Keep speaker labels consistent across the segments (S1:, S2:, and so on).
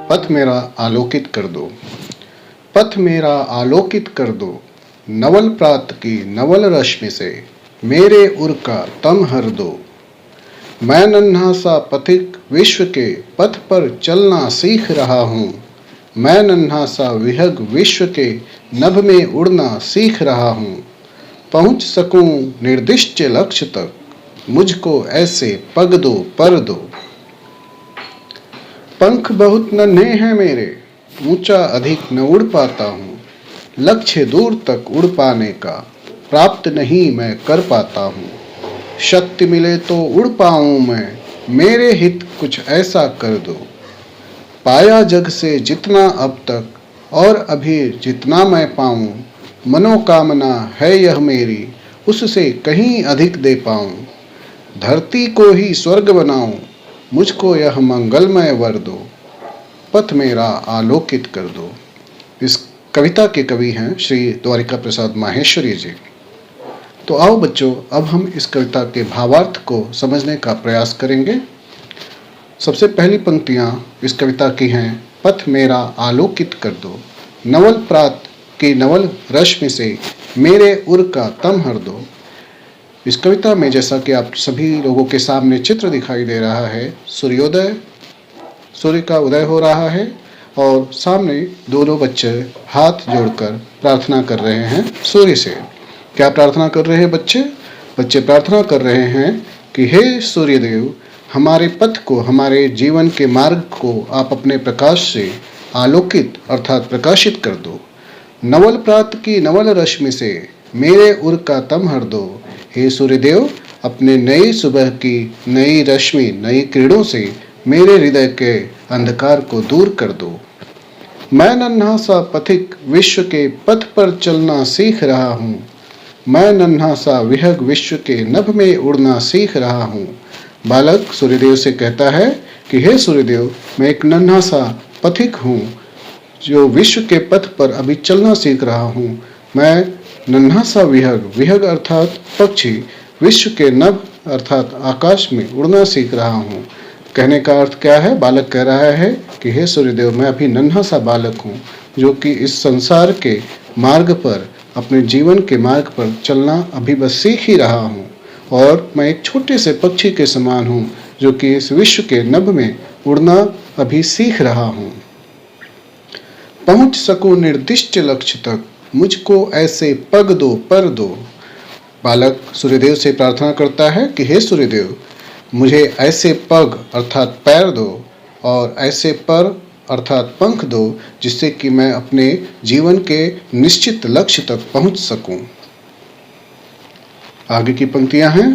S1: पथ मेरा आलोकित कर दो, पथ मेरा आलोकित कर दो, नवल प्रात की नवल रश्मि से मेरे उर का तम हर दो। मैं नन्हा सा पथिक विश्व के पथ पर चलना सीख रहा हूँ, मैं नन्हा सा विहग विश्व के नभ में उड़ना सीख रहा हूँ। पहुँच सकूँ निर्दिष्ट लक्ष्य तक, मुझको ऐसे पग दो पर दो। पंख बहुत नन्हे हैं मेरे, ऊंचा अधिक न उड़ पाता हूँ, लक्ष्य दूर तक उड़ पाने का प्राप्त नहीं मैं कर पाता हूँ। शक्ति मिले तो उड़ पाऊँ मैं, मेरे हित कुछ ऐसा कर दो। पाया जग से जितना अब तक और अभी जितना मैं पाऊँ, मनोकामना है यह मेरी, उससे कहीं अधिक दे पाऊँ। धरती को ही स्वर्ग बनाऊँ, मुझको यह मंगलमय वर दो, पथ मेरा आलोकित कर दो। इस कविता के कवि हैं श्री द्वारिका प्रसाद माहेश्वरी जी। तो आओ बच्चों, अब हम इस कविता के भावार्थ को समझने का प्रयास करेंगे। सबसे पहली पंक्तियां इस कविता की हैं, पथ मेरा आलोकित कर दो, नवल प्रात की नवल रश्मि से मेरे उर का तम हर दो। इस कविता में जैसा कि आप सभी लोगों के सामने चित्र दिखाई दे रहा है, सूर्योदय, सूर्य का उदय हो रहा है और सामने दोनों बच्चे हाथ जोड़कर प्रार्थना कर रहे हैं सूर्य से। क्या प्रार्थना कर रहे हैं बच्चे? बच्चे प्रार्थना कर रहे हैं कि हे सूर्यदेव, हमारे पथ को, हमारे जीवन के मार्ग को आप अपने प्रकाश से आलोकित अर्थात प्रकाशित कर दो। नवल प्रात की नवल रश्मि से मेरे उर का तम हर दो। हे सूर्यदेव, अपने नई सुबह की नई रश्मि, नई किरणों से मेरे हृदय के अंधकार को दूर कर दो। मैं नन्हा सा पथिक विश्व के पथ पर चलना सीख रहा हूँ, मैं नन्हा सा विहग विश्व के नभ में उड़ना सीख रहा हूँ। बालक सूर्यदेव से कहता है कि हे सूर्यदेव, मैं एक नन्हा सा पथिक हूँ जो विश्व के पथ पर अभी चलना सीख रहा हूँ। मैं नन्हा सा विहग, विहग अर्थात पक्षी, विश्व के नभ अर्थात आकाश में उड़ना सीख रहा हूँ। कहने का अर्थ क्या है? बालक कह रहा है कि हे सूर्यदेव, मैं अभी नन्हा सा बालक हूँ जो कि इस संसार के मार्ग पर, अपने जीवन के मार्ग पर चलना अभी बस सीख ही रहा हूँ, और मैं एक छोटे से पक्षी के समान हूँ जो कि इस विश्व के नभ में उड़ना अभी सीख रहा हूँ। पहुँच सकूँ निर्दिष्ट लक्ष्य तक, मुझको ऐसे पग दो पर दो। बालक सूर्यदेव से प्रार्थना करता है कि हे सूर्यदेव, मुझे ऐसे पग अर्थात पैर दो और ऐसे पर अर्थात पंख दो जिससे कि मैं अपने जीवन के निश्चित लक्ष्य तक पहुंच सकूं। आगे की पंक्तियां हैं,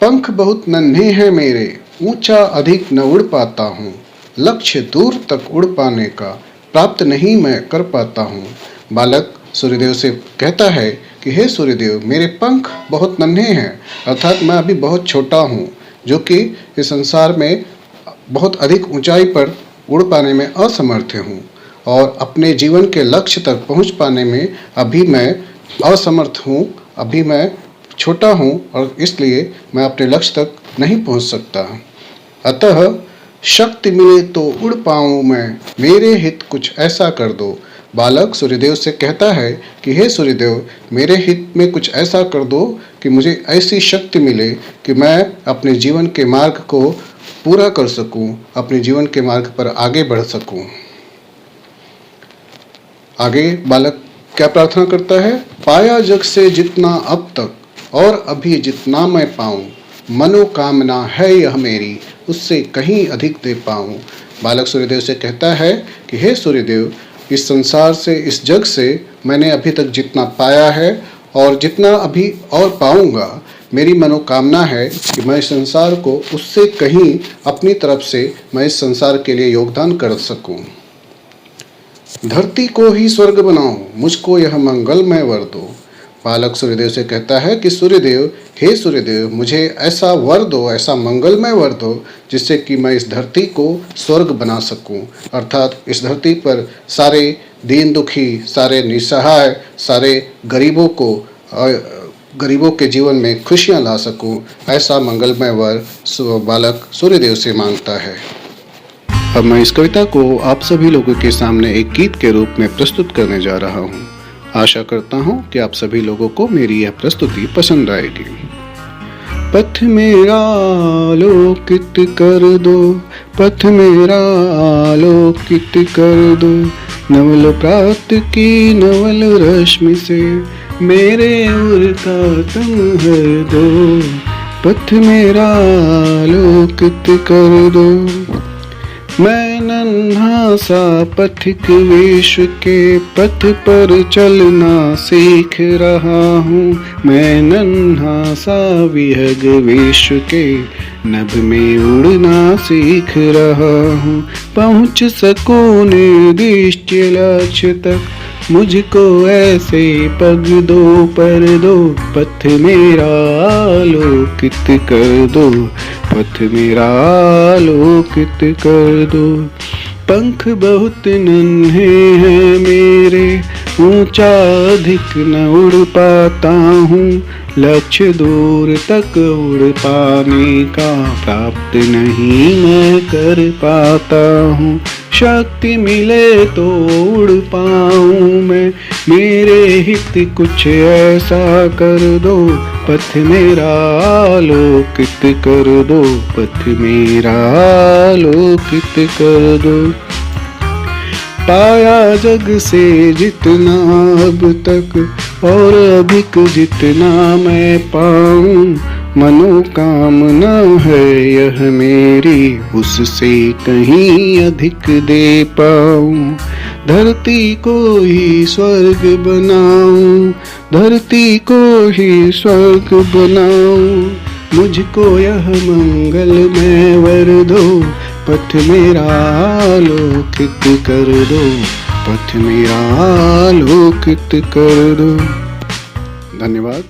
S1: पंख बहुत नन्हे हैं मेरे, ऊंचा अधिक न उड़ पाता हूँ, लक्ष्य दूर तक उड़ पाने का प्राप्त नहीं मैं कर पाता हूँ। बालक सूर्यदेव से कहता है कि हे सूर्यदेव, मेरे पंख बहुत नन्हे हैं अर्थात मैं अभी बहुत छोटा हूँ जो कि इस संसार में बहुत अधिक ऊंचाई पर उड़ पाने में असमर्थ हूँ और अपने जीवन के लक्ष्य तक पहुँच पाने में अभी मैं असमर्थ हूँ, अभी मैं छोटा हूँ और इसलिए मैं अपने लक्ष्य तक नहीं पहुँच सकता। अतः शक्ति मिले तो उड़ पाऊँ मैं, मेरे हित कुछ ऐसा कर दो। बालक सूर्यदेव से कहता है कि हे सूर्यदेव, मेरे हित में कुछ ऐसा कर दो कि मुझे ऐसी शक्ति मिले कि मैं अपने जीवन के मार्ग को पूरा कर सकूं, अपने जीवन के मार्ग पर आगे बढ़ सकूं। आगे बालक क्या प्रार्थना करता है? पाया जग से जितना अब तक और अभी जितना मैं पाऊं, मनोकामना है यह मेरी, उससे कहीं अधिक दे पाऊं। बालक सूर्यदेव से कहता है कि हे सूर्यदेव, इस संसार से, इस जग से मैंने अभी तक जितना पाया है और जितना अभी और पाऊंगा, मेरी मनोकामना है कि मैं इस संसार को उससे कहीं अपनी तरफ से मैं इस संसार के लिए योगदान कर सकूं। धरती को ही स्वर्ग बनाओ, मुझको यह मंगलमय वर दो। बालक सूर्यदेव से कहता है कि सूर्यदेव, हे सूर्यदेव, मुझे ऐसा वर दो, ऐसा मंगलमय वर दो जिससे कि मैं इस धरती को स्वर्ग बना सकूं, अर्थात इस धरती पर सारे दीन दुखी, सारे निसहाय, सारे गरीबों के जीवन में खुशियां ला सकूं। ऐसा मंगलमय वर बालक सूर्यदेव से मांगता है। अब मैं इस कविता को आप सभी लोगों के सामने एक गीत के रूप में प्रस्तुत करने जा रहा हूँ। आशा करता हूँ कि आप सभी लोगों को मेरी यह प्रस्तुति पसंद आएगी। पथ मेरा आलोकित कर दो, पथ मेरा आलोकित कर दो, नवल प्रात की नवल रश्मि से मेरे उर का तुम हर दो। पथ मेरा आलोकित कर दो। मैं नन्हा सा पथिक विश्व के पथ पर चलना सीख रहा हूँ। मैं नन्हा सा विहग विश्व के नभ में उड़ना सीख रहा हूँ। पहुँच सकूँ निर्दिष्ट लक्ष्य तक, मुझको ऐसे पग दो पर दो। पथ मेरा आलोकित कर दो, पथ मेरा आलोकित कर दो। पंख बहुत नन्हे हैं मेरे, ऊंचा अधिक न उड़ पाता हूँ। लक्ष्य दूर तक उड़ पाने का प्राप्त नहीं मैं कर पाता हूँ। शक्ति मिले तो उड़ पाऊँ मैं, मेरे हित कुछ ऐसा कर दो। पथ मेरा आलोकित कर दो, पथ मेरा आलोकित कर दो। पाया जग से जितना अब तक, और अधिक जितना मैं पाऊँ, मनोकामना है यह मेरी, उससे कहीं अधिक दे पाऊँ। धरती को ही स्वर्ग बनाऊँ, धरती को ही स्वर्ग बनाऊँ, मुझको यह मंगलमय वर दो। पथ मेरा आलोकित कर दो, पथ मेरा आलोकित कर दो। धन्यवाद।